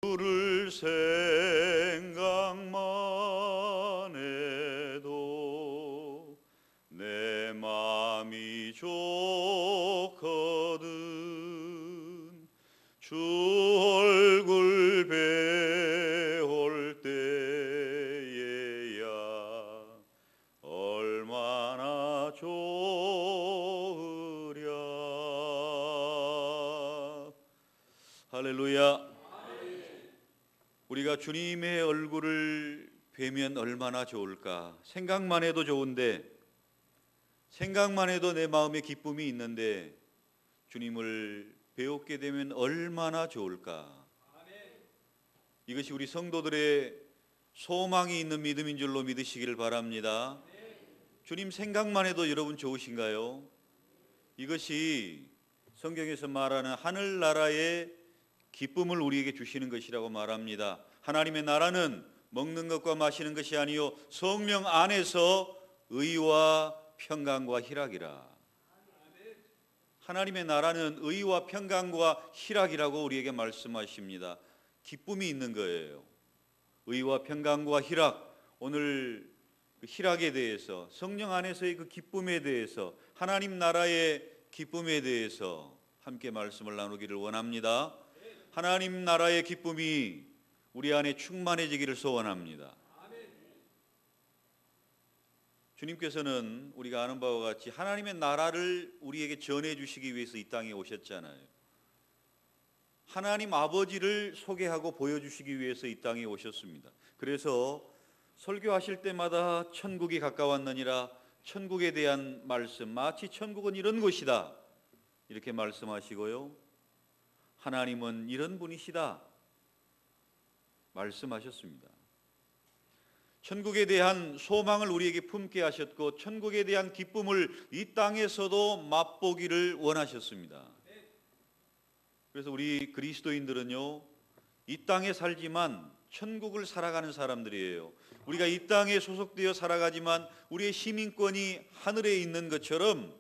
주를 생각만 해도 내 마음이 좋거든. 주 얼굴 배울 때에야 얼마나 좋으랴. 할렐루야. 우리가 주님의 얼굴을 뵈면 얼마나 좋을까. 생각만 해도 좋은데, 생각만 해도 내 마음에 기쁨이 있는데 주님을 배우게 되면 얼마나 좋을까. 이것이 우리 성도들의 소망이 있는 믿음인 줄로 믿으시기를 바랍니다. 주님 생각만 해도 여러분 좋으신가요? 이것이 성경에서 말하는 하늘나라의 기쁨을 우리에게 주시는 것이라고 말합니다. 하나님의 나라는 먹는 것과 마시는 것이 아니요 성령 안에서 의와 평강과 희락이라. 하나님의 나라는 의와 평강과 희락이라고 우리에게 말씀하십니다. 기쁨이 있는 거예요. 의와 평강과 희락. 오늘 그 희락에 대해서, 성령 안에서의 그 기쁨에 대해서, 하나님 나라의 기쁨에 대해서 함께 말씀을 나누기를 원합니다. 하나님 나라의 기쁨이 우리 안에 충만해지기를 소원합니다. 주님께서는 우리가 아는 바와 같이 하나님의 나라를 우리에게 전해 주시기 위해서 이 땅에 오셨잖아요. 하나님 아버지를 소개하고 보여주시기 위해서 이 땅에 오셨습니다. 그래서 설교하실 때마다 천국이 가까웠느니라, 천국에 대한 말씀, 마치 천국은 이런 곳이다 이렇게 말씀하시고요, 하나님은 이런 분이시다 말씀하셨습니다. 천국에 대한 소망을 우리에게 품게 하셨고 천국에 대한 기쁨을 이 땅에서도 맛보기를 원하셨습니다. 그래서 우리 그리스도인들은요, 이 땅에 살지만 천국을 살아가는 사람들이에요. 우리가 이 땅에 소속되어 살아가지만 우리의 시민권이 하늘에 있는 것처럼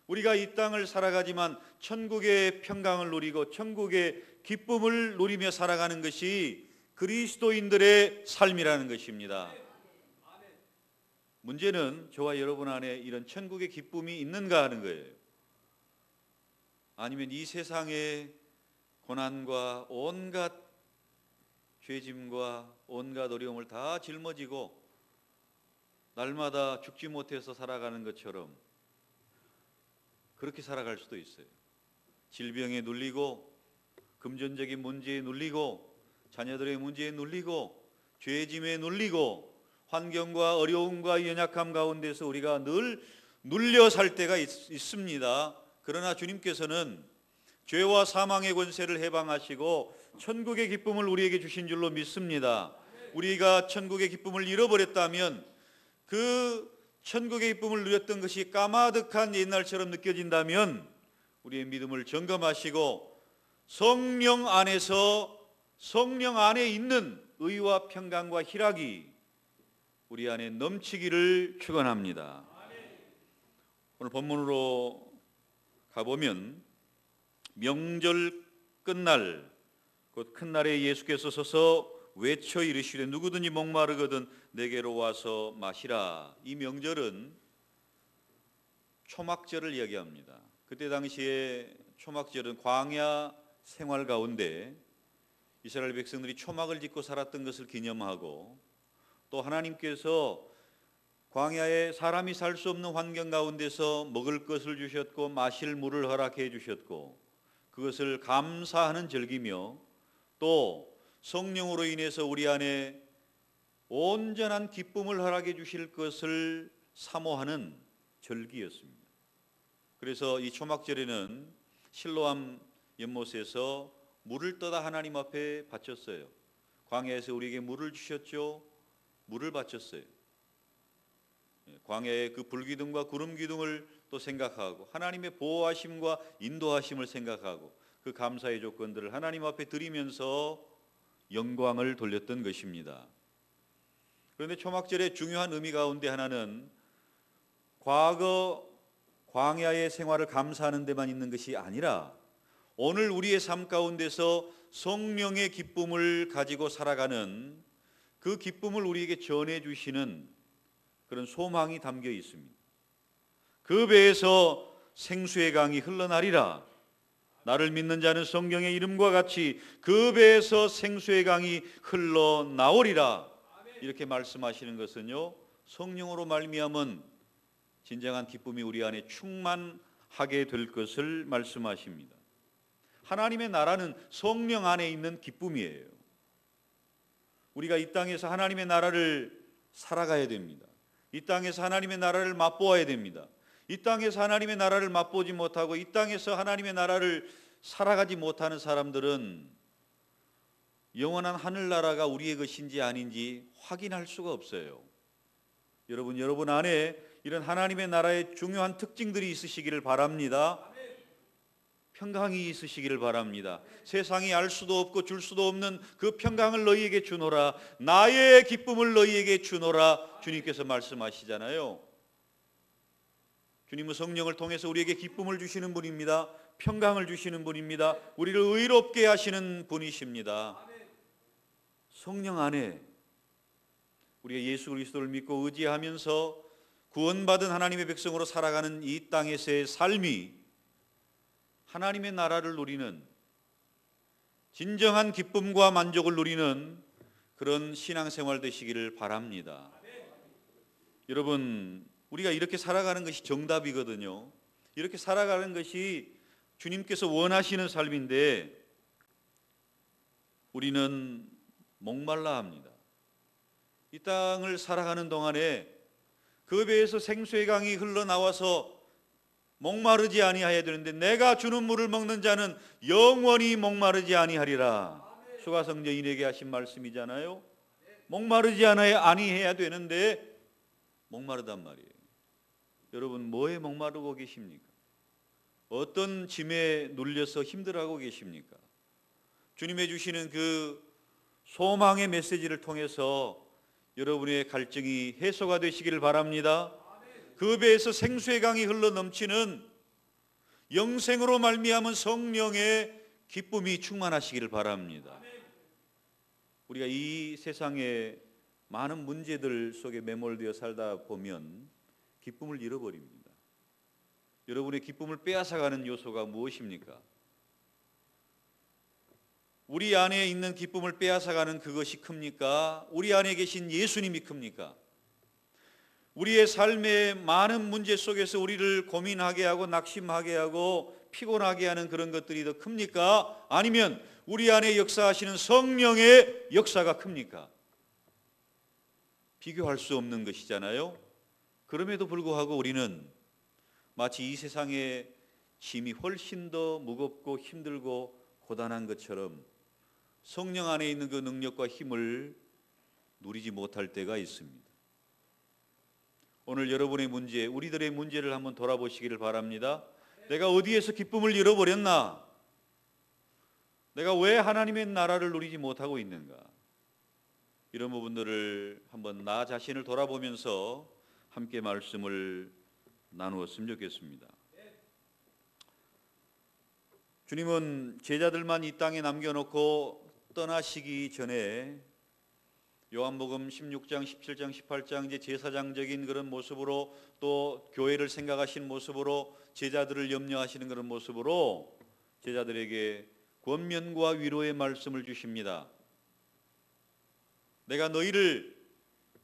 우리가 이 땅을 살아가지만 천국의 평강을 누리고 천국의 기쁨을 누리며 살아가는 것이 그리스도인들의 삶이라는 것입니다. 문제는 저와 여러분 안에 이런 천국의 기쁨이 있는가 하는 거예요. 아니면 이 세상의 고난과 온갖 죄짐과 온갖 어려움을 다 짊어지고 날마다 죽지 못해서 살아가는 것처럼 그렇게 살아갈 수도 있어요. 질병에 눌리고 금전적인 문제에 눌리고 자녀들의 문제에 눌리고 죄짐에 눌리고 환경과 어려움과 연약함 가운데서 우리가 늘 눌려 살 때가 있습니다. 그러나 주님께서는 죄와 사망의 권세를 해방하시고 천국의 기쁨을 우리에게 주신 줄로 믿습니다. 우리가 천국의 기쁨을 잃어버렸다면 그 천국의 기쁨을 누렸던 것이 까마득한 옛날처럼 느껴진다면 우리의 믿음을 점검하시고 성령 안에서 성령 안에 있는 의와 평강과 희락이 우리 안에 넘치기를 축원합니다. 오늘 본문으로 가보면 명절 끝날 곧 큰 날에 예수께서 서서 외쳐 이르시되 누구든지 목마르거든 내게로 와서 마시라. 이 명절은 초막절을 이야기합니다. 그때 당시에 초막절은 광야 생활 가운데 이스라엘 백성들이 초막을 짓고 살았던 것을 기념하고 또 하나님께서 광야에 사람이 살 수 없는 환경 가운데서 먹을 것을 주셨고 마실 물을 허락해 주셨고 그것을 감사하는 절기며 또 성령으로 인해서 우리 안에 온전한 기쁨을 허락해 주실 것을 사모하는 절기였습니다. 그래서 이 초막절에는 실로암 연못에서 물을 떠다 하나님 앞에 바쳤어요. 광야에서 우리에게 물을 주셨죠. 물을 바쳤어요. 광야의 그 불기둥과 구름기둥을 또 생각하고 하나님의 보호하심과 인도하심을 생각하고 그 감사의 조건들을 하나님 앞에 드리면서 영광을 돌렸던 것입니다. 그런데 초막절의 중요한 의미 가운데 하나는 과거 광야의 생활을 감사하는 데만 있는 것이 아니라 오늘 우리의 삶 가운데서 성령의 기쁨을 가지고 살아가는 그 기쁨을 우리에게 전해주시는 그런 소망이 담겨 있습니다. 그 배에서 생수의 강이 흘러나리라. 나를 믿는 자는 성경의 이름과 같이 그 배에서 생수의 강이 흘러나오리라. 이렇게 말씀하시는 것은요, 성령으로 말미암은 진정한 기쁨이 우리 안에 충만하게 될 것을 말씀하십니다. 하나님의 나라는 성령 안에 있는 기쁨이에요. 우리가 이 땅에서 하나님의 나라를 살아가야 됩니다. 이 땅에서 하나님의 나라를 맛보아야 됩니다. 이 땅에서 하나님의 나라를 맛보지 못하고 이 땅에서 하나님의 나라를 살아가지 못하는 사람들은 영원한 하늘나라가 우리의 것인지 아닌지 확인할 수가 없어요. 여러분 안에 이런 하나님의 나라의 중요한 특징들이 있으시기를 바랍니다. 평강이 있으시기를 바랍니다. 세상이 알 수도 없고 줄 수도 없는 그 평강을 너희에게 주노라. 나의 기쁨을 너희에게 주노라. 주님께서 말씀하시잖아요. 주님은 성령을 통해서 우리에게 기쁨을 주시는 분입니다. 평강을 주시는 분입니다. 우리를 의롭게 하시는 분이십니다. 성령 안에 우리가 예수 그리스도를 믿고 의지하면서 구원받은 하나님의 백성으로 살아가는 이 땅에서의 삶이 하나님의 나라를 누리는 진정한 기쁨과 만족을 누리는 그런 신앙생활 되시기를 바랍니다. 여러분, 우리가 이렇게 살아가는 것이 정답이거든요. 이렇게 살아가는 것이 주님께서 원하시는 삶인데 우리는 목말라 합니다. 이 땅을 살아가는 동안에 그 배에서 생수의 강이 흘러나와서 목마르지 아니하여야 되는데 내가 주는 물을 먹는 자는 영원히 목마르지 아니하리라. 수가성녀인에게 하신 말씀이잖아요. 목마르지 아니해야 되는데 목마르단 말이에요. 여러분, 뭐에 목마르고 계십니까? 어떤 짐에 눌려서 힘들어하고 계십니까? 주님의 주시는 그 소망의 메시지를 통해서 여러분의 갈증이 해소가 되시기를 바랍니다. 그 배에서 생수의 강이 흘러 넘치는 영생으로 말미암은 성령의 기쁨이 충만하시기를 바랍니다. 우리가 이 세상에 많은 문제들 속에 매몰되어 살다 보면 기쁨을 잃어버립니다. 여러분의 기쁨을 빼앗아가는 요소가 무엇입니까? 우리 안에 있는 기쁨을 빼앗아가는 그것이 큽니까? 우리 안에 계신 예수님이 큽니까? 우리의 삶의 많은 문제 속에서 우리를 고민하게 하고 낙심하게 하고 피곤하게 하는 그런 것들이 더 큽니까? 아니면 우리 안에 역사하시는 성령의 역사가 큽니까? 비교할 수 없는 것이잖아요. 그럼에도 불구하고 우리는 마치 이 세상의 짐이 훨씬 더 무겁고 힘들고 고단한 것처럼 성령 안에 있는 그 능력과 힘을 누리지 못할 때가 있습니다. 오늘 여러분의 문제, 우리들의 문제를 한번 돌아보시기를 바랍니다. 내가 어디에서 기쁨을 잃어버렸나? 내가 왜 하나님의 나라를 누리지 못하고 있는가? 이런 부분들을 한번 나 자신을 돌아보면서 함께 말씀을 나누었으면 좋겠습니다. 주님은 제자들만 이 땅에 남겨놓고 떠나시기 전에 요한복음 16장, 17장, 18장 이제 제사장적인 그런 모습으로 또 교회를 생각하신 모습으로 제자들을 염려하시는 그런 모습으로 제자들에게 권면과 위로의 말씀을 주십니다. 내가 너희를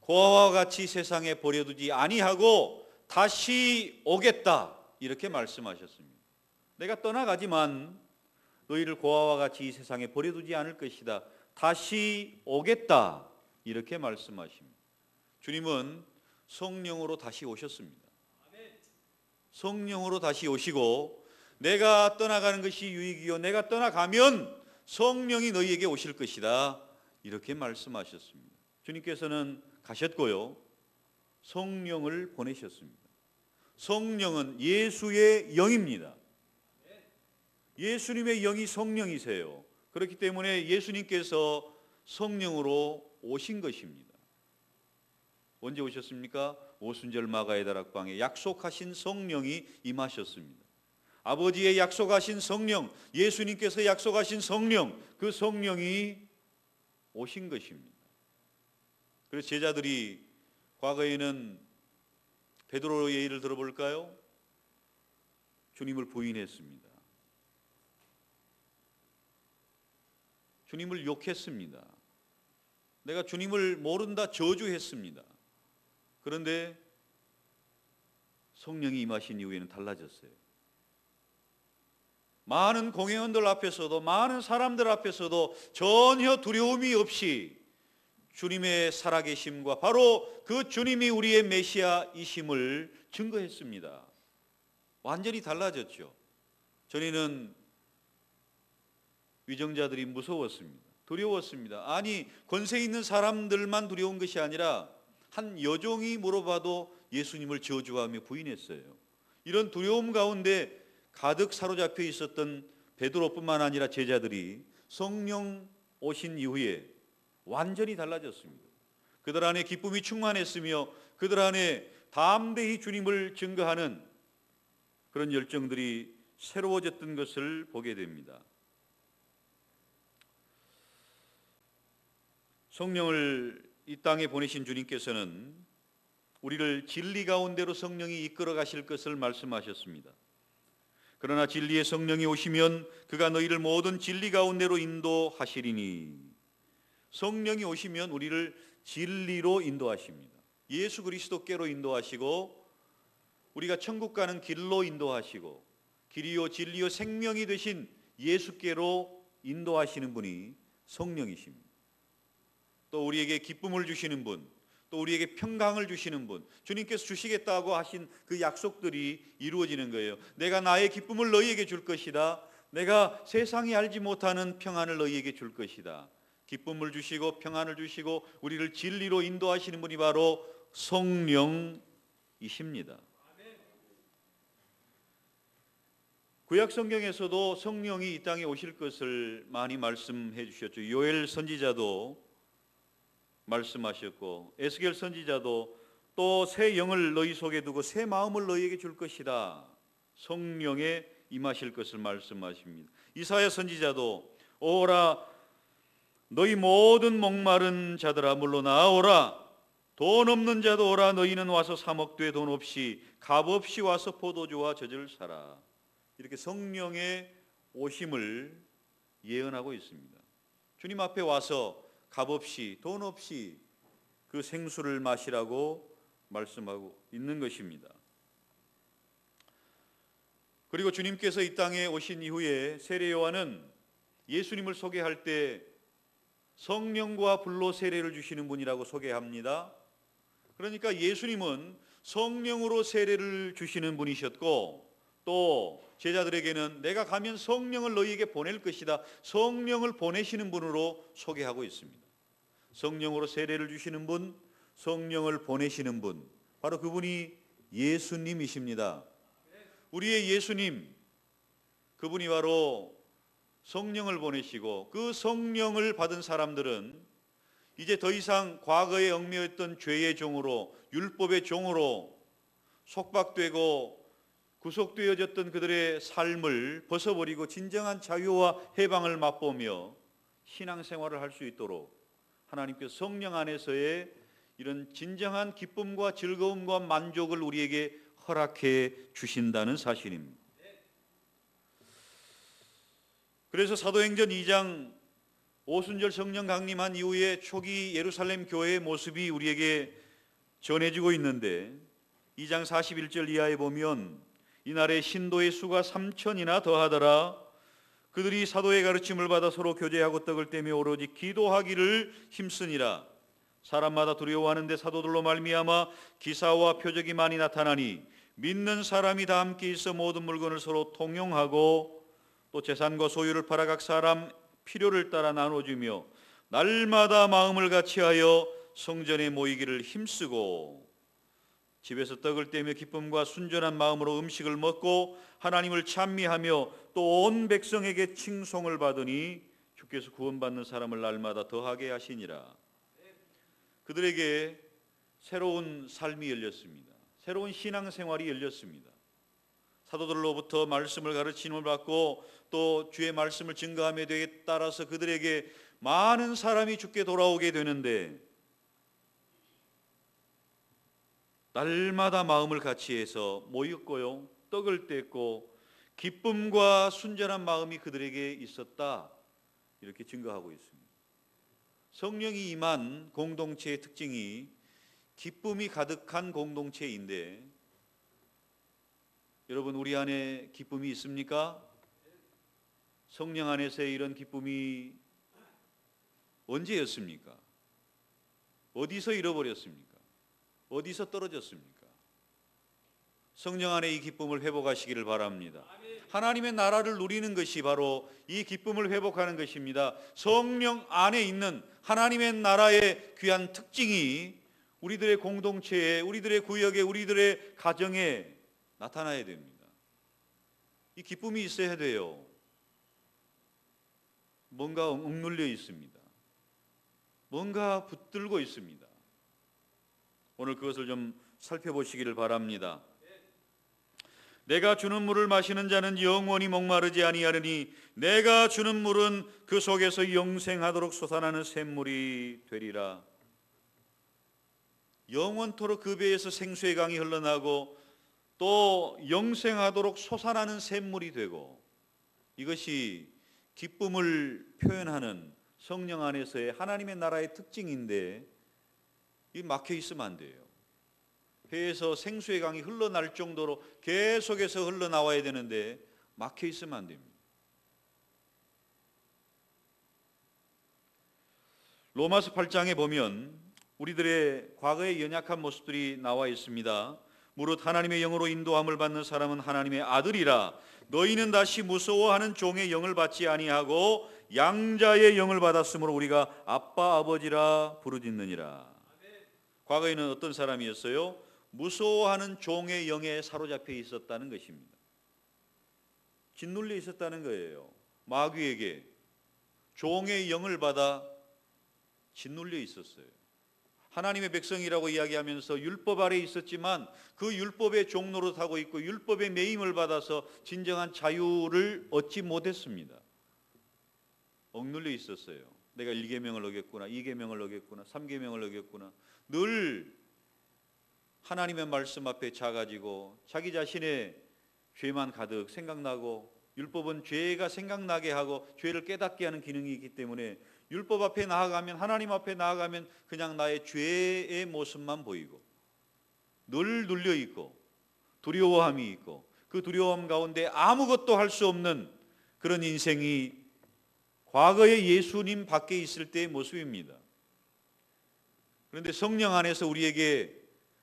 고아와 같이 세상에 버려두지 아니하고 다시 오겠다 이렇게 말씀하셨습니다. 내가 떠나가지만 너희를 고아와 같이 이 세상에 버려두지 않을 것이다. 다시 오겠다 이렇게 말씀하십니다. 주님은 성령으로 다시 오셨습니다. 성령으로 다시 오시고 내가 떠나가는 것이 유익이요 내가 떠나가면 성령이 너희에게 오실 것이다 이렇게 말씀하셨습니다. 주님께서는 가셨고요 성령을 보내셨습니다. 성령은 예수의 영입니다. 예수님의 영이 성령이세요. 그렇기 때문에 예수님께서 성령으로 오신 것입니다. 언제 오셨습니까? 오순절 마가의 다락방에 약속하신 성령이 임하셨습니다. 아버지의 약속하신 성령, 예수님께서 약속하신 성령, 그 성령이 오신 것입니다. 그래서 제자들이 과거에는 베드로의 예를 들어볼까요? 주님을 부인했습니다. 주님을 욕했습니다. 내가 주님을 모른다 저주했습니다. 그런데 성령이 임하신 이후에는 달라졌어요. 많은 공회원들 앞에서도, 많은 사람들 앞에서도 전혀 두려움이 없이 주님의 살아계심과 바로 그 주님이 우리의 메시아이심을 증거했습니다. 완전히 달라졌죠. 전에는 위정자들이 무서웠습니다. 두려웠습니다. 아니, 권세 있는 사람들만 두려운 것이 아니라 한 여종이 물어봐도 예수님을 저주하며 부인했어요. 이런 두려움 가운데 가득 사로잡혀 있었던 베드로뿐만 아니라 제자들이 성령 오신 이후에 완전히 달라졌습니다. 그들 안에 기쁨이 충만했으며 그들 안에 담대히 주님을 증거하는 그런 열정들이 새로워졌던 것을 보게 됩니다. 성령을 이 땅에 보내신 주님께서는 우리를 진리 가운데로 성령이 이끌어 가실 것을 말씀하셨습니다. 그러나 진리의 성령이 오시면 그가 너희를 모든 진리 가운데로 인도하시리니, 성령이 오시면 우리를 진리로 인도하십니다. 예수 그리스도께로 인도하시고 우리가 천국 가는 길로 인도하시고 길이요 진리요 생명이 되신 예수께로 인도하시는 분이 성령이십니다. 또 우리에게 기쁨을 주시는 분, 또 우리에게 평강을 주시는 분, 주님께서 주시겠다고 하신 그 약속들이 이루어지는 거예요. 내가 나의 기쁨을 너희에게 줄 것이다. 내가 세상이 알지 못하는 평안을 너희에게 줄 것이다. 기쁨을 주시고 평안을 주시고 우리를 진리로 인도하시는 분이 바로 성령이십니다. 구약 성경에서도 성령이 이 땅에 오실 것을 많이 말씀해 주셨죠. 요엘 선지자도 말씀하셨고 에스겔 선지자도 또 새 영을 너희 속에 두고 새 마음을 너희에게 줄 것이다. 성령에 임하실 것을 말씀하십니다. 이사야 선지자도 오라 너희 모든 목마른 자들아 물러나 오라. 돈 없는 자도 오라. 너희는 와서 사 먹되 돈 없이 값 없이 와서 포도주와 젖을 사라. 이렇게 성령의 오심을 예언하고 있습니다. 주님 앞에 와서 값 없이 돈 없이 그 생수를 마시라고 말씀하고 있는 것입니다. 그리고 주님께서 이 땅에 오신 이후에 세례 요한은 예수님을 소개할 때 성령과 불로 세례를 주시는 분이라고 소개합니다. 그러니까 예수님은 성령으로 세례를 주시는 분이셨고 또 제자들에게는 내가 가면 성령을 너희에게 보낼 것이다. 성령을 보내시는 분으로 소개하고 있습니다. 성령으로 세례를 주시는 분, 성령을 보내시는 분, 바로 그분이 예수님이십니다. 우리의 예수님, 그분이 바로 성령을 보내시고 그 성령을 받은 사람들은 이제 더 이상 과거에 얽매였던 죄의 종으로, 율법의 종으로 속박되고 구속되어졌던 그들의 삶을 벗어버리고 진정한 자유와 해방을 맛보며 신앙생활을 할 수 있도록 하나님께서 성령 안에서의 이런 진정한 기쁨과 즐거움과 만족을 우리에게 허락해 주신다는 사실입니다. 그래서 사도행전 2장 오순절 성령 강림한 이후에 초기 예루살렘 교회의 모습이 우리에게 전해지고 있는데 2장 41절 이하에 보면 이날에 신도의 수가 3,000이나 더하더라. 그들이 사도의 가르침을 받아 서로 교제하고 떡을 떼며 오로지 기도하기를 힘쓰니라. 사람마다 두려워하는데 사도들로 말미암아 기사와 표적이 많이 나타나니 믿는 사람이 다 함께 있어 모든 물건을 서로 통용하고 또 재산과 소유를 팔아 각 사람 필요를 따라 나눠주며 날마다 마음을 같이하여 성전에 모이기를 힘쓰고 집에서 떡을 떼며 기쁨과 순전한 마음으로 음식을 먹고 하나님을 찬미하며 또 온 백성에게 칭송을 받으니 주께서 구원받는 사람을 날마다 더하게 하시니라. 그들에게 새로운 삶이 열렸습니다. 새로운 신앙생활이 열렸습니다. 사도들로부터 말씀을 가르침을 받고 또 주의 말씀을 증거함에 되에 따라서 그들에게 많은 사람이 주께 돌아오게 되는데, 날마다 마음을 같이해서 모였고요, 떡을 뗐고 기쁨과 순전한 마음이 그들에게 있었다, 이렇게 증거하고 있습니다. 성령이 임한 공동체의 특징이 기쁨이 가득한 공동체인데, 여러분, 우리 안에 기쁨이 있습니까? 성령 안에서의 이런 기쁨이 언제였습니까? 어디서 잃어버렸습니까? 어디서 떨어졌습니까? 성령 안에 이 기쁨을 회복하시기를 바랍니다. 하나님의 나라를 누리는 것이 바로 이 기쁨을 회복하는 것입니다. 성령 안에 있는 하나님의 나라의 귀한 특징이 우리들의 공동체에, 우리들의 구역에, 우리들의 가정에 나타나야 됩니다. 이 기쁨이 있어야 돼요. 뭔가 억눌려 있습니다. 뭔가 붙들고 있습니다. 오늘 그것을 좀 살펴보시기를 바랍니다. 내가 주는 물을 마시는 자는 영원히 목마르지 아니하리니 내가 주는 물은 그 속에서 영생하도록 솟아나는 샘물이 되리라. 영원토록 그 배에서 생수의 강이 흘러나고 또 영생하도록 솟아나는 샘물이 되고, 이것이 기쁨을 표현하는 성령 안에서의 하나님의 나라의 특징인데, 이 막혀 있으면 안 돼요. 배에서 생수의 강이 흘러날 정도로 계속해서 흘러나와야 되는데 막혀 있으면 안 됩니다. 로마서 8장에 보면 우리들의 과거의 연약한 모습들이 나와 있습니다. 무릇 하나님의 영으로 인도함을 받는 사람은 하나님의 아들이라. 너희는 다시 무서워하는 종의 영을 받지 아니하고 양자의 영을 받았으므로 우리가 아빠 아버지라 부르짖느니라. 과거에는 어떤 사람이었어요? 무서워하는 종의 영에 사로잡혀 있었다는 것입니다. 짓눌려 있었다는 거예요. 마귀에게 종의 영을 받아 짓눌려 있었어요. 하나님의 백성이라고 이야기하면서 율법 아래 있었지만 그 율법의 종노릇하고 있고 율법의 매임을 받아서 진정한 자유를 얻지 못했습니다. 억눌려 있었어요. 내가 1계명을 어겼구나, 2계명을 어겼구나, 3계명을 어겼구나. 늘 하나님의 말씀 앞에 작아지고 자기 자신의 죄만 가득 생각나고, 율법은 죄가 생각나게 하고 죄를 깨닫게 하는 기능이 있기 때문에 율법 앞에 나아가면, 하나님 앞에 나아가면 그냥 나의 죄의 모습만 보이고 늘 눌려 있고 두려워함이 있고, 그 두려움 가운데 아무것도 할 수 없는 그런 인생이 과거의 예수님 밖에 있을 때의 모습입니다. 그런데 성령 안에서 우리에게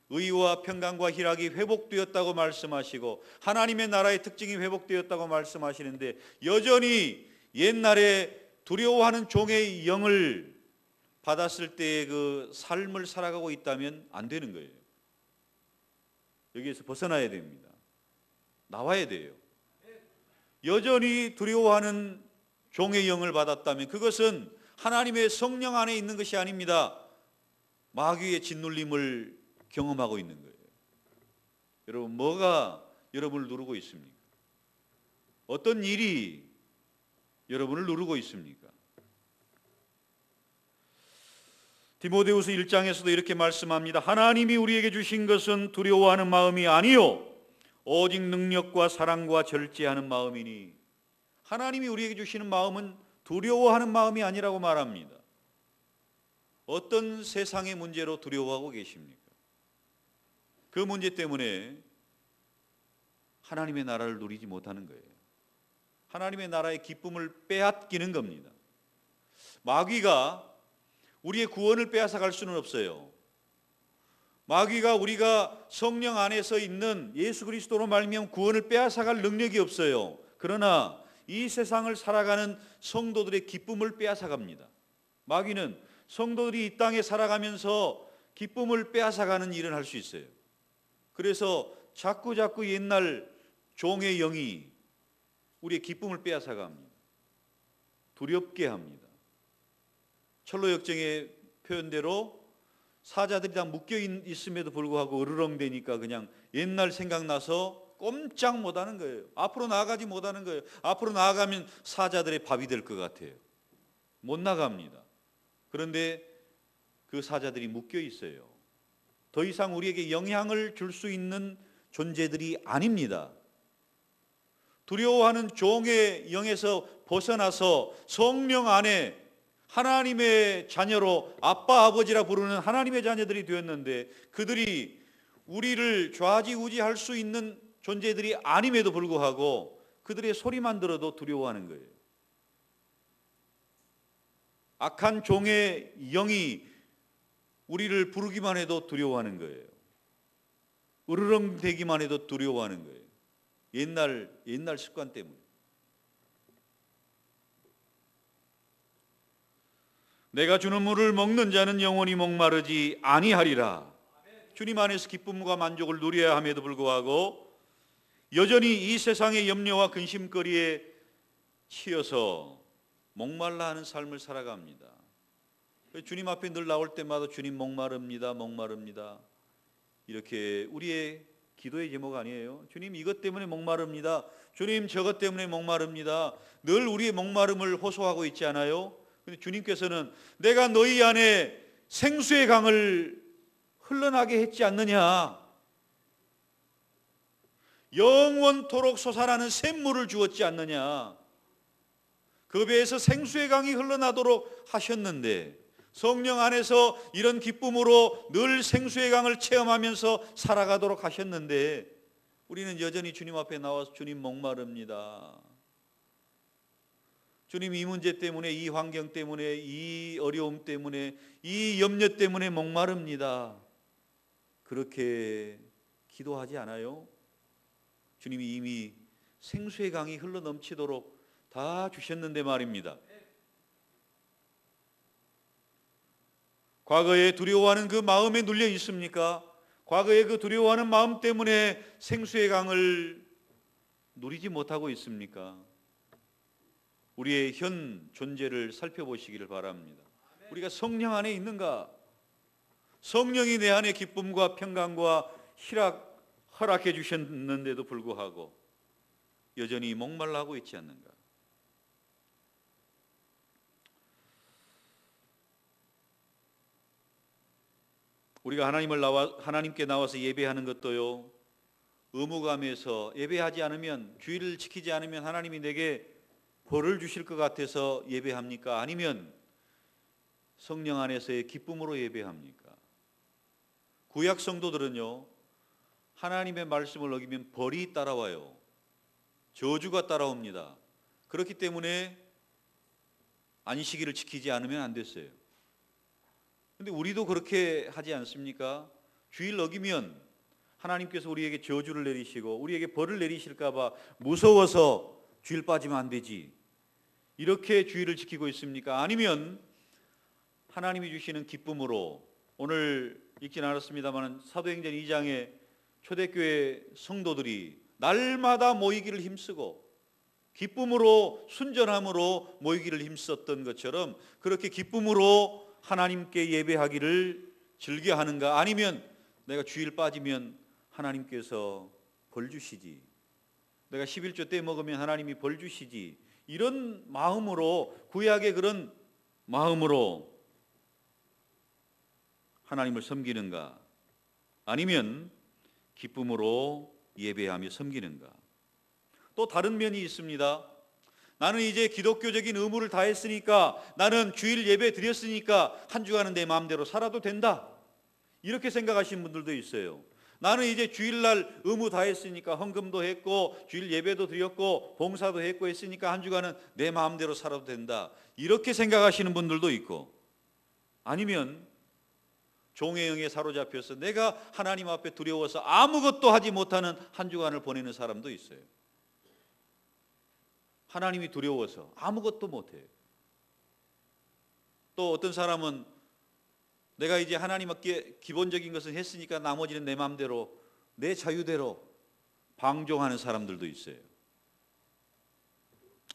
의와 평강과 희락이 회복되었다고 말씀하시고 하나님의 나라의 특징이 회복되었다고 말씀하시는데, 여전히 옛날에 두려워하는 종의 영을 받았을 때의 그 삶을 살아가고 있다면 안 되는 거예요. 여기에서 벗어나야 됩니다. 나와야 돼요. 여전히 두려워하는 종의 영을 받았다면 그것은 하나님의 성령 안에 있는 것이 아닙니다. 마귀의 짓눌림을 경험하고 있는 거예요. 여러분, 뭐가 여러분을 누르고 있습니까? 어떤 일이 여러분을 누르고 있습니까? 디모데후서 1장에서도 이렇게 말씀합니다. 하나님이 우리에게 주신 것은 두려워하는 마음이 아니요 오직 능력과 사랑과 절제하는 마음이니. 하나님이 우리에게 주시는 마음은 두려워하는 마음이 아니라고 말합니다. 어떤 세상의 문제로 두려워하고 계십니까? 그 문제 때문에 하나님의 나라를 누리지 못하는 거예요. 하나님의 나라의 기쁨을 빼앗기는 겁니다. 마귀가 우리의 구원을 빼앗아 갈 수는 없어요. 마귀가 우리가 성령 안에서 있는 예수 그리스도로 말미암아 구원을 빼앗아 갈 능력이 없어요. 그러나 이 세상을 살아가는 성도들의 기쁨을 빼앗아 갑니다. 마귀는 성도들이 이 땅에 살아가면서 기쁨을 빼앗아 가는 일을 할 수 있어요. 그래서 자꾸 옛날 종의 영이 우리의 기쁨을 빼앗아 갑니다. 두렵게 합니다. 철로 역정의 표현대로 사자들이 다 묶여 있음에도 불구하고 으르렁대니까 그냥 옛날 생각나서 꼼짝 못하는 거예요. 앞으로 나아가지 못하는 거예요. 앞으로 나아가면 사자들의 밥이 될 것 같아요. 못 나갑니다. 그런데 그 사자들이 묶여 있어요. 더 이상 우리에게 영향을 줄 수 있는 존재들이 아닙니다. 두려워하는 종의 영에서 벗어나서 성령 안에 하나님의 자녀로 아빠 아버지라 부르는 하나님의 자녀들이 되었는데, 그들이 우리를 좌지우지할 수 있는 존재들이 아님에도 불구하고 그들의 소리만 들어도 두려워하는 거예요. 악한 종의 영이 우리를 부르기만 해도 두려워하는 거예요. 으르렁대기만 해도 두려워하는 거예요. 옛날 습관 때문에. 내가 주는 물을 먹는 자는 영원히 목마르지 아니하리라. 주님 안에서 기쁨과 만족을 누려야 함에도 불구하고 여전히 이 세상의 염려와 근심거리에 치여서 목말라 하는 삶을 살아갑니다. 주님 앞에 늘 나올 때마다 주님 목마릅니다, 목마릅니다. 이렇게 우리의 기도의 제목 아니에요? 주님 이것 때문에 목마릅니다. 주님 저것 때문에 목마릅니다. 늘 우리의 목마름을 호소하고 있지 않아요? 근데 주님께서는 내가 너희 안에 생수의 강을 흘러나게 했지 않느냐? 영원토록 솟아나는 샘물을 주었지 않느냐? 그 배에서 생수의 강이 흘러나도록 하셨는데, 성령 안에서 이런 기쁨으로 늘 생수의 강을 체험하면서 살아가도록 하셨는데, 우리는 여전히 주님 앞에 나와서 주님 목마릅니다. 주님 이 문제 때문에, 이 환경 때문에, 이 어려움 때문에, 이 염려 때문에 목마릅니다. 그렇게 기도하지 않아요? 주님이 이미 생수의 강이 흘러넘치도록 다 주셨는데 말입니다. 과거에 두려워하는 그 마음에 눌려 있습니까? 과거에 그 두려워하는 마음 때문에 생수의 강을 누리지 못하고 있습니까? 우리의 현 존재를 살펴보시기를 바랍니다. 우리가 성령 안에 있는가? 성령이 내 안에 기쁨과 평강과 허락해 주셨는데도 불구하고 여전히 목말라 하고 있지 않는가? 우리가 하나님께 나와서 예배하는 것도요, 의무감에서 예배하지 않으면, 주의를 지키지 않으면 하나님이 내게 벌을 주실 것 같아서 예배합니까? 아니면 성령 안에서의 기쁨으로 예배합니까? 구약 성도들은요, 하나님의 말씀을 어기면 벌이 따라와요. 저주가 따라옵니다. 그렇기 때문에 안식일을 지키지 않으면 안 됐어요. 근데 우리도 그렇게 하지 않습니까? 주일 어기면 하나님께서 우리에게 저주를 내리시고 우리에게 벌을 내리실까 봐 무서워서 주일 빠지면 안 되지, 이렇게 주일을 지키고 있습니까? 아니면 하나님이 주시는 기쁨으로, 오늘 읽진 않았습니다만 사도행전 2장에 초대교회 성도들이 날마다 모이기를 힘쓰고 기쁨으로, 순전함으로 모이기를 힘썼던 것처럼 그렇게 기쁨으로 하나님께 예배하기를 즐겨하는가? 아니면 내가 주일 빠지면 하나님께서 벌 주시지, 내가 11조 때 먹으면 하나님이 벌 주시지, 이런 마음으로, 구약의 그런 마음으로 하나님을 섬기는가? 아니면 기쁨으로 예배하며 섬기는가? 또 다른 면이 있습니다. 나는 이제 기독교적인 의무를 다했으니까, 나는 주일 예배 드렸으니까 한 주간은 내 마음대로 살아도 된다, 이렇게 생각하시는 분들도 있어요. 나는 이제 주일날 의무 다했으니까, 헌금도 했고 주일 예배도 드렸고 봉사도 했고 했으니까 한 주간은 내 마음대로 살아도 된다, 이렇게 생각하시는 분들도 있고, 아니면 종의 영에 사로잡혀서 내가 하나님 앞에 두려워서 아무것도 하지 못하는 한 주간을 보내는 사람도 있어요. 하나님이 두려워서 아무것도 못해요. 또 어떤 사람은 내가 이제 하나님께 기본적인 것은 했으니까 나머지는 내 마음대로, 내 자유대로 방종하는 사람들도 있어요.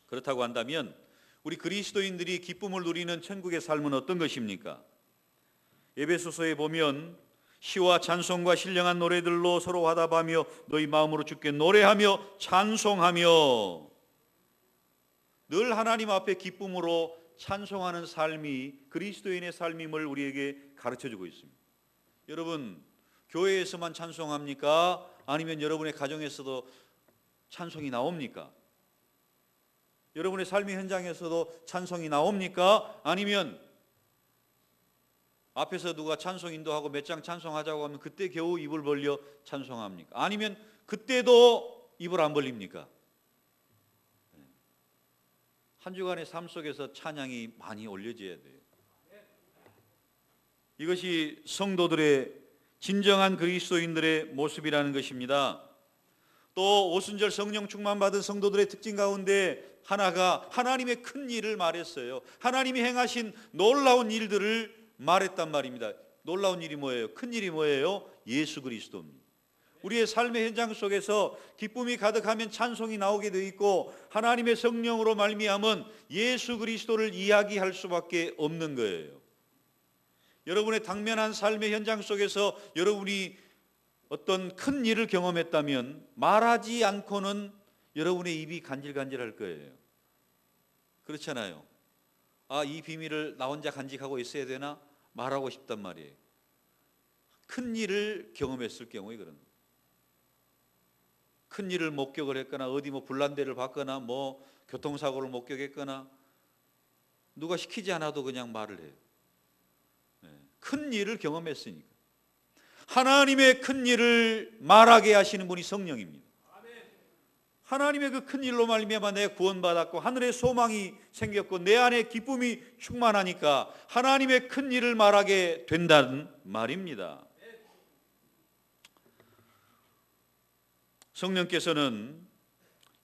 그렇다고 한다면 우리 그리스도인들이 기쁨을 누리는 천국의 삶은 어떤 것입니까? 에베소서에 보면 시와 찬송과 신령한 노래들로 서로 화답하며 너희 마음으로 주께 노래하며 찬송하며. 늘 하나님 앞에 기쁨으로 찬송하는 삶이 그리스도인의 삶임을 우리에게 가르쳐주고 있습니다. 여러분, 교회에서만 찬송합니까? 아니면 여러분의 가정에서도 찬송이 나옵니까? 여러분의 삶의 현장에서도 찬송이 나옵니까? 아니면 앞에서 누가 찬송 인도하고 몇 장 찬송하자고 하면 그때 겨우 입을 벌려 찬송합니까? 아니면 그때도 입을 안 벌립니까? 한 주간의 삶 속에서 찬양이 많이 올려져야 돼요. 이것이 성도들의 진정한 그리스도인들의 모습이라는 것입니다. 또 오순절 성령 충만 받은 성도들의 특징 가운데 하나가 하나님의 큰 일을 말했어요. 하나님이 행하신 놀라운 일들을 말했단 말입니다. 놀라운 일이 뭐예요? 큰 일이 뭐예요? 예수 그리스도입니다. 우리의 삶의 현장 속에서 기쁨이 가득하면 찬송이 나오게 되어 있고 하나님의 성령으로 말미암은 예수 그리스도를 이야기할 수밖에 없는 거예요. 여러분의 당면한 삶의 현장 속에서 여러분이 어떤 큰 일을 경험했다면 말하지 않고는 여러분의 입이 간질간질할 거예요. 그렇잖아요. 아, 이 비밀을 나 혼자 간직하고 있어야 되나? 말하고 싶단 말이에요. 큰 일을 경험했을 경우에 그런 거예요. 큰 일을 목격을 했거나 어디 뭐 불난데를 봤거나 뭐 교통사고를 목격했거나 누가 시키지 않아도 그냥 말을 해요. 큰 일을 경험했으니까. 하나님의 큰 일을 말하게 하시는 분이 성령입니다. 하나님의 그 큰 일로 말미암아 내가 구원받았고 하늘의 소망이 생겼고 내 안에 기쁨이 충만하니까 하나님의 큰 일을 말하게 된다는 말입니다. 성령께서는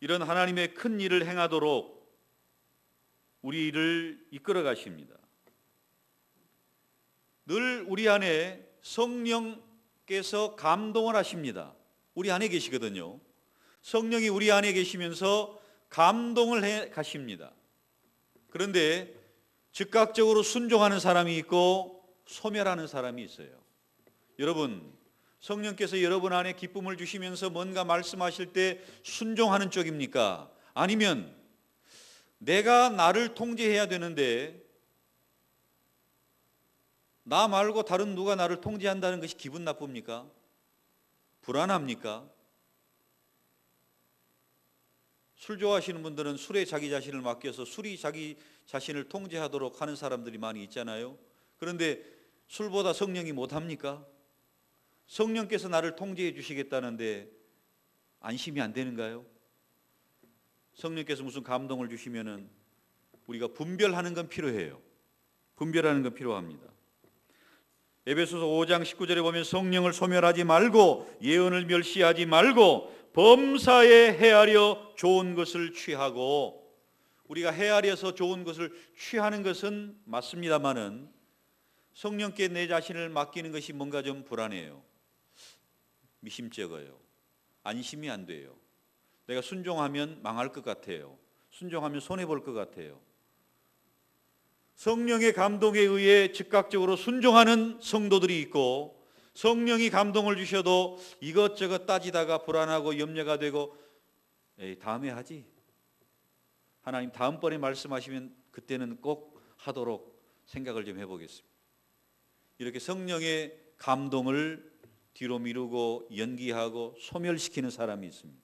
이런 하나님의 큰 일을 행하도록 우리를 이끌어 가십니다. 늘 우리 안에 성령께서 감동을 하십니다. 우리 안에 계시거든요. 성령이 우리 안에 계시면서 감동을 해 가십니다. 그런데 즉각적으로 순종하는 사람이 있고 소멸하는 사람이 있어요. 여러분, 성령께서 여러분 안에 기쁨을 주시면서 뭔가 말씀하실 때 순종하는 쪽입니까? 아니면 내가 나를 통제해야 되는데 나 말고 다른 누가 나를 통제한다는 것이 기분 나쁩니까? 불안합니까? 술 좋아하시는 분들은 술에 자기 자신을 맡겨서 술이 자기 자신을 통제하도록 하는 사람들이 많이 있잖아요. 그런데 술보다 성령이 못합니까? 성령께서 나를 통제해 주시겠다는데 안심이 안 되는가요? 성령께서 무슨 감동을 주시면은 우리가 분별하는 건 필요해요. 분별하는 건 필요합니다. 에베소서 5장 19절에 보면 성령을 소멸하지 말고 예언을 멸시하지 말고 범사에 헤아려 좋은 것을 취하고, 우리가 헤아려서 좋은 것을 취하는 것은 맞습니다마는 성령께 내 자신을 맡기는 것이 뭔가 좀 불안해요. 미심쩍어요. 안심이 안 돼요. 내가 순종하면 망할 것 같아요. 순종하면 손해볼 것 같아요. 성령의 감동에 의해 즉각적으로 순종하는 성도들이 있고, 성령이 감동을 주셔도 이것저것 따지다가 불안하고 염려가 되고 에이, 다음에 하지. 하나님 다음번에 말씀하시면 그때는 꼭 하도록 생각을 좀 해보겠습니다. 이렇게 성령의 감동을 뒤로 미루고 연기하고 소멸시키는 사람이 있습니다.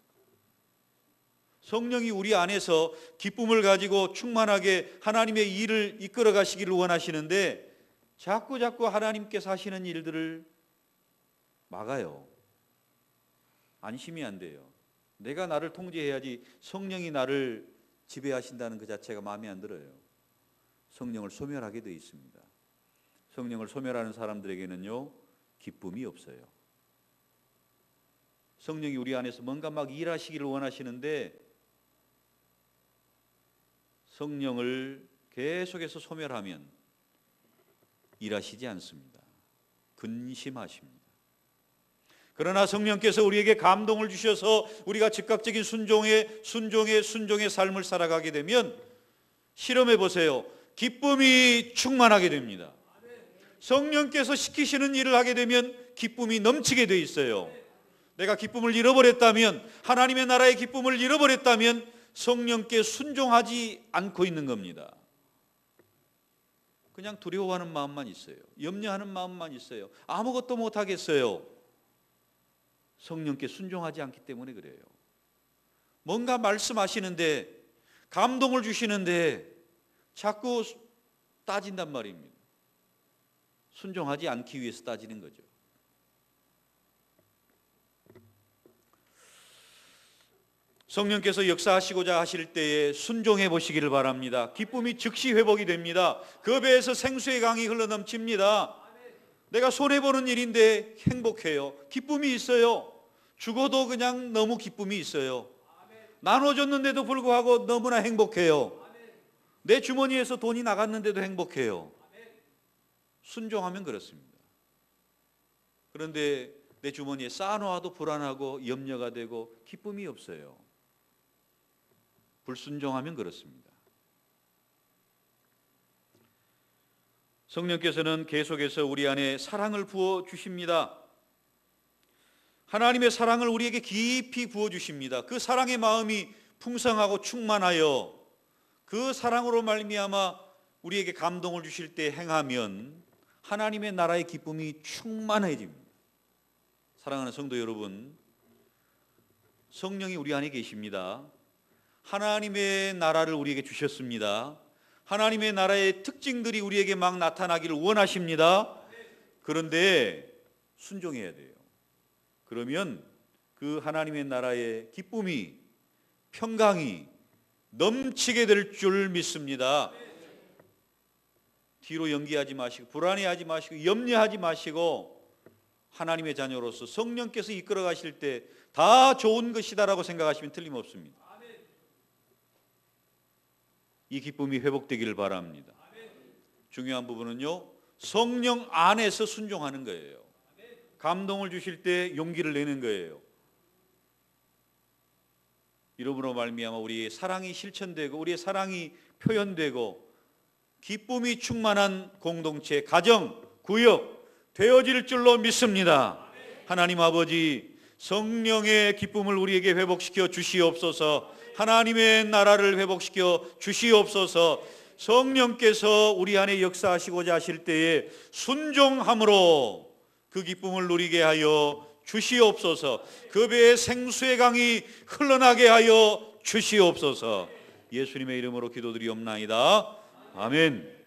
성령이 우리 안에서 기쁨을 가지고 충만하게 하나님의 일을 이끌어 가시기를 원하시는데 자꾸 하나님께서 하시는 일들을 막아요. 안심이 안 돼요. 내가 나를 통제해야지 성령이 나를 지배하신다는 그 자체가 마음에 안 들어요. 성령을 소멸하게 되어 있습니다. 성령을 소멸하는 사람들에게는요, 기쁨이 없어요. 성령이 우리 안에서 뭔가 막 일하시기를 원하시는데 성령을 계속해서 소멸하면 일하시지 않습니다. 근심하십니다. 그러나 성령께서 우리에게 감동을 주셔서 우리가 즉각적인 순종의 삶을 살아가게 되면 실험해 보세요. 기쁨이 충만하게 됩니다. 성령께서 시키시는 일을 하게 되면 기쁨이 넘치게 돼 있어요. 내가 기쁨을 잃어버렸다면, 하나님의 나라의 기쁨을 잃어버렸다면 성령께 순종하지 않고 있는 겁니다. 그냥 두려워하는 마음만 있어요. 염려하는 마음만 있어요. 아무것도 못하겠어요. 성령께 순종하지 않기 때문에 그래요. 뭔가 말씀하시는데, 감동을 주시는데 자꾸 따진단 말입니다. 순종하지 않기 위해서 따지는 거죠. 성령께서 역사하시고자 하실 때에 순종해 보시기를 바랍니다. 기쁨이 즉시 회복이 됩니다. 그 배에서 생수의 강이 흘러넘칩니다. 내가 손해보는 일인데 행복해요. 기쁨이 있어요. 죽어도 그냥 너무 기쁨이 있어요. 나눠줬는데도 불구하고 너무나 행복해요. 내 주머니에서 돈이 나갔는데도 행복해요. 순종하면 그렇습니다. 그런데 내 주머니에 쌓아놓아도 불안하고 염려가 되고 기쁨이 없어요. 불순종하면 그렇습니다. 성령께서는 계속해서 우리 안에 사랑을 부어 주십니다. 하나님의 사랑을 우리에게 깊이 부어 주십니다. 그 사랑의 마음이 풍성하고 충만하여 그 사랑으로 말미암아 우리에게 감동을 주실 때 행하면 하나님의 나라의 기쁨이 충만해집니다. 사랑하는 성도 여러분, 성령이 우리 안에 계십니다. 하나님의 나라를 우리에게 주셨습니다. 하나님의 나라의 특징들이 우리에게 막 나타나기를 원하십니다. 그런데 순종해야 돼요. 그러면 그 하나님의 나라의 기쁨이, 평강이 넘치게 될 줄 믿습니다. 뒤로 연기하지 마시고, 불안해하지 마시고, 염려하지 마시고, 하나님의 자녀로서 성령께서 이끌어 가실 때 다 좋은 것이다라고 생각하시면 틀림없습니다. 이 기쁨이 회복되기를 바랍니다. 중요한 부분은요, 성령 안에서 순종하는 거예요. 감동을 주실 때 용기를 내는 거예요. 이러므로 말미암아 우리의 사랑이 실천되고 우리의 사랑이 표현되고 기쁨이 충만한 공동체, 가정, 구역 되어질 줄로 믿습니다. 하나님 아버지, 성령의 기쁨을 우리에게 회복시켜 주시옵소서. 하나님의 나라를 회복시켜 주시옵소서. 성령께서 우리 안에 역사하시고자 하실 때에 순종함으로 그 기쁨을 누리게 하여 주시옵소서. 그 배에 생수의 강이 흘러나게 하여 주시옵소서. 예수님의 이름으로 기도드리옵나이다. 아멘.